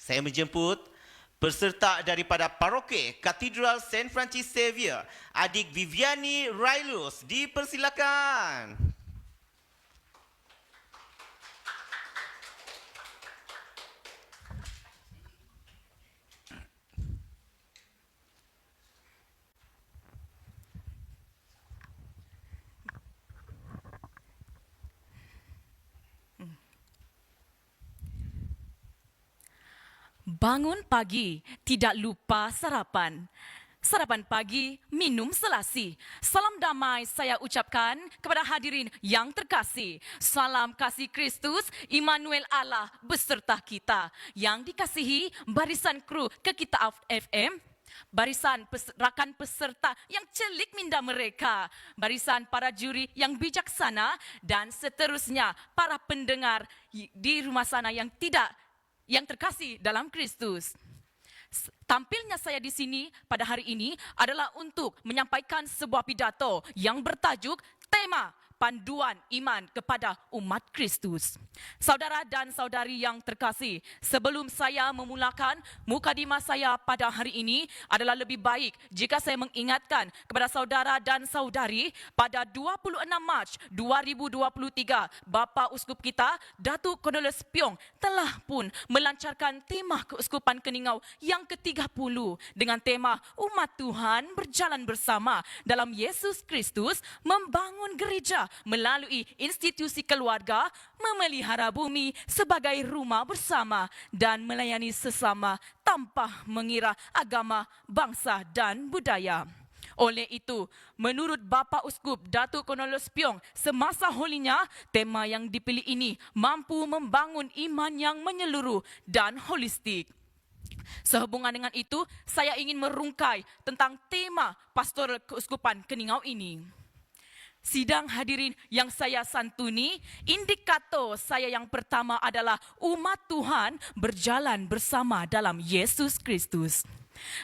Saya menjemput peserta daripada paroki Katedral St. Francis Xavier, adik Viviani Railus. Dipersilakan. Bangun pagi, tidak lupa sarapan. Sarapan pagi, minum selasi. Salam damai saya ucapkan kepada hadirin yang terkasih. Salam kasih Kristus, Immanuel Allah beserta kita. Yang dikasihi barisan kru Kekita FM, barisan rakan peserta yang celik minda mereka, barisan para juri yang bijaksana, dan seterusnya para pendengar di rumah sana yang terkasih dalam Kristus. Tampilnya saya di sini pada hari ini adalah untuk menyampaikan sebuah pidato yang bertajuk tema panduan iman kepada umat Kristus. Saudara dan saudari yang terkasih, sebelum saya memulakan mukadimah saya pada hari ini, adalah lebih baik jika saya mengingatkan kepada saudara dan saudari pada 26 Mac 2023, Bapa Uskup kita, Datuk Cornelius Piong, telah pun melancarkan tema Keuskupan Keningau yang ke-30 dengan tema Umat Tuhan Berjalan Bersama dalam Yesus Kristus Membangun Gereja melalui institusi keluarga, memelihara bumi sebagai rumah bersama dan melayani sesama tanpa mengira agama, bangsa dan budaya. Oleh itu, menurut Bapa Uskup Datuk Cornelius Piong, semasa holinya, tema yang dipilih ini mampu membangun iman yang menyeluruh dan holistik. Sehubungan dengan itu, saya ingin merungkai tentang tema Pastoral Keuskupan Keningau ini. Sidang hadirin yang saya santuni, indikator saya yang pertama adalah umat Tuhan berjalan bersama dalam Yesus Kristus.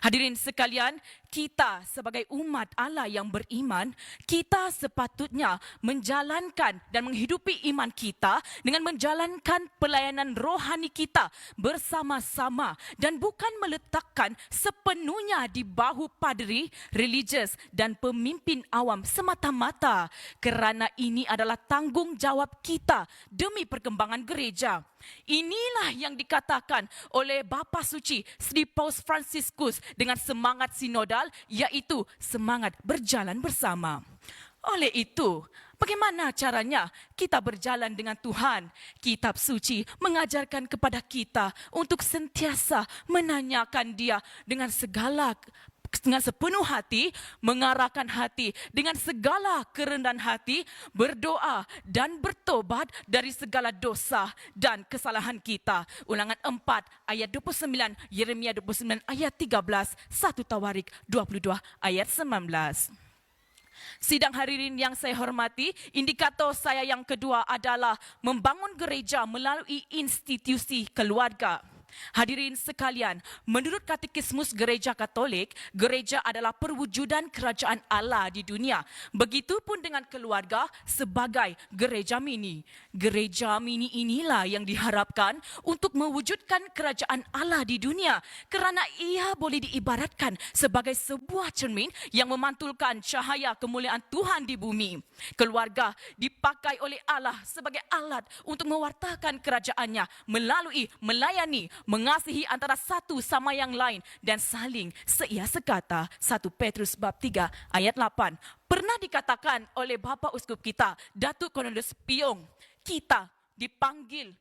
Hadirin sekalian, kita sebagai umat Allah yang beriman, kita sepatutnya menjalankan dan menghidupi iman kita dengan menjalankan pelayanan rohani kita bersama-sama dan bukan meletakkan sepenuhnya di bahu padri, religius dan pemimpin awam semata-mata, kerana ini adalah tanggungjawab kita demi perkembangan gereja. Inilah yang dikatakan oleh Bapa Suci Sri Paus Franciscus dengan semangat sinodal, iaitu semangat berjalan bersama. Oleh itu, bagaimana caranya kita berjalan dengan Tuhan? Kitab suci mengajarkan kepada kita untuk sentiasa menanyakan Dia dengan sepenuh hati, mengarahkan hati dengan segala kerendahan hati, berdoa dan bertobat dari segala dosa dan kesalahan kita. Ulangan 4 ayat 29, Yeremia 29 ayat 13, 1 Tawarik 22 ayat 19. Sidang hadirin yang saya hormati, indikator saya yang kedua adalah membangun gereja melalui institusi keluarga. Hadirin sekalian, menurut Katekismus Gereja Katolik, gereja adalah perwujudan kerajaan Allah di dunia. Begitupun dengan keluarga sebagai gereja mini. Gereja mini inilah yang diharapkan untuk mewujudkan kerajaan Allah di dunia, kerana ia boleh diibaratkan sebagai sebuah cermin yang memantulkan cahaya kemuliaan Tuhan di bumi. Keluarga dipakai oleh Allah sebagai alat untuk mewartakan kerajaannya melalui melayani, mengasihi antara satu sama yang lain dan saling seia sekata. 1 Petrus bab 3 ayat 8. Pernah dikatakan oleh Bapa Uskup kita, Datuk Cornelius Piong, kita dipanggil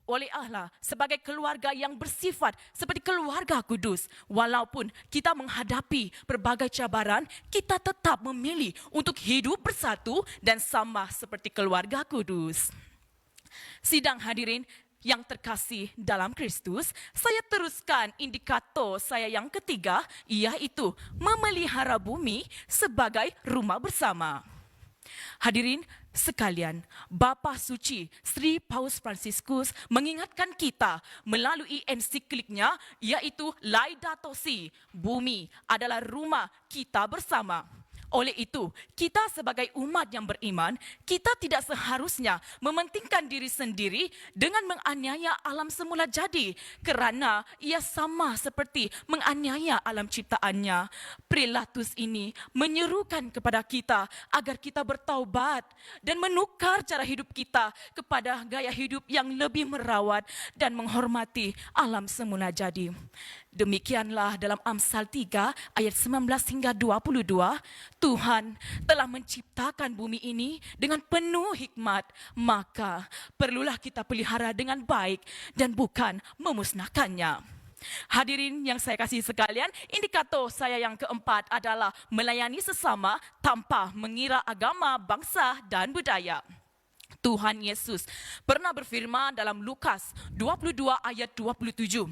oleh Allah sebagai keluarga yang bersifat seperti keluarga kudus. Walaupun kita menghadapi berbagai cabaran, kita tetap memilih untuk hidup bersatu dan sama seperti keluarga kudus. Sidang hadirin yang terkasih dalam Kristus, saya teruskan indikator saya yang ketiga, iaitu memelihara bumi sebagai rumah bersama. Hadirin sekalian, Bapa Suci Sri Paus Franciscus mengingatkan kita melalui ensikliknya, iaitu Laudato Si, bumi adalah rumah kita bersama. Oleh itu, kita sebagai umat yang beriman, kita tidak seharusnya mementingkan diri sendiri dengan menganiaya alam semula jadi, kerana ia sama seperti menganiaya alam ciptaannya. Pilatus ini menyerukan kepada kita agar kita bertaubat dan menukar cara hidup kita kepada gaya hidup yang lebih merawat dan menghormati alam semula jadi. Demikianlah dalam Amsal 3 ayat 19 hingga 22, Tuhan telah menciptakan bumi ini dengan penuh hikmat, maka perlulah kita pelihara dengan baik dan bukan memusnahkannya. Hadirin yang saya kasih sekalian, indikator saya yang keempat adalah melayani sesama tanpa mengira agama, bangsa dan budaya. Tuhan Yesus pernah berfirman dalam Lukas 22 ayat 27,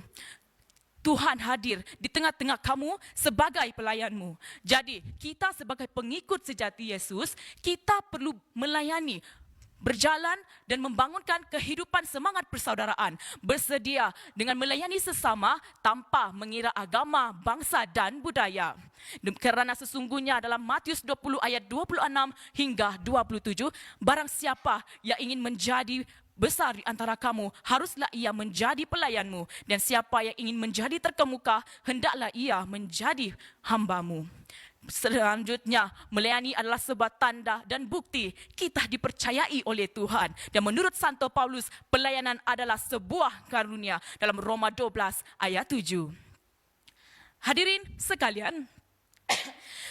Tuhan hadir di tengah-tengah kamu sebagai pelayanmu. Jadi, kita sebagai pengikut sejati Yesus, kita perlu melayani, berjalan dan membangunkan kehidupan semangat persaudaraan, bersedia dengan melayani sesama tanpa mengira agama, bangsa dan budaya. Kerana sesungguhnya dalam Matius 20 ayat 26 hingga 27, barang siapa yang ingin menjadi besar di antara kamu, haruslah ia menjadi pelayanmu. Dan siapa yang ingin menjadi terkemuka, hendaklah ia menjadi hambamu. Selanjutnya, melayani adalah sebuah tanda dan bukti kita dipercayai oleh Tuhan. Dan menurut Santo Paulus, pelayanan adalah sebuah karunia dalam Roma 12 ayat 7. Hadirin sekalian,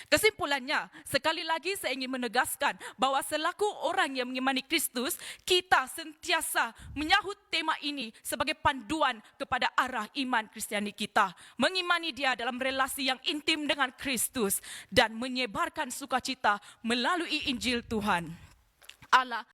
kesimpulannya, sekali lagi saya ingin menegaskan bahawa selaku orang yang mengimani Kristus, kita sentiasa menyahut tema ini sebagai panduan kepada arah iman Kristiani kita. Mengimani Dia dalam relasi yang intim dengan Kristus dan menyebarkan sukacita melalui Injil Tuhan. Allah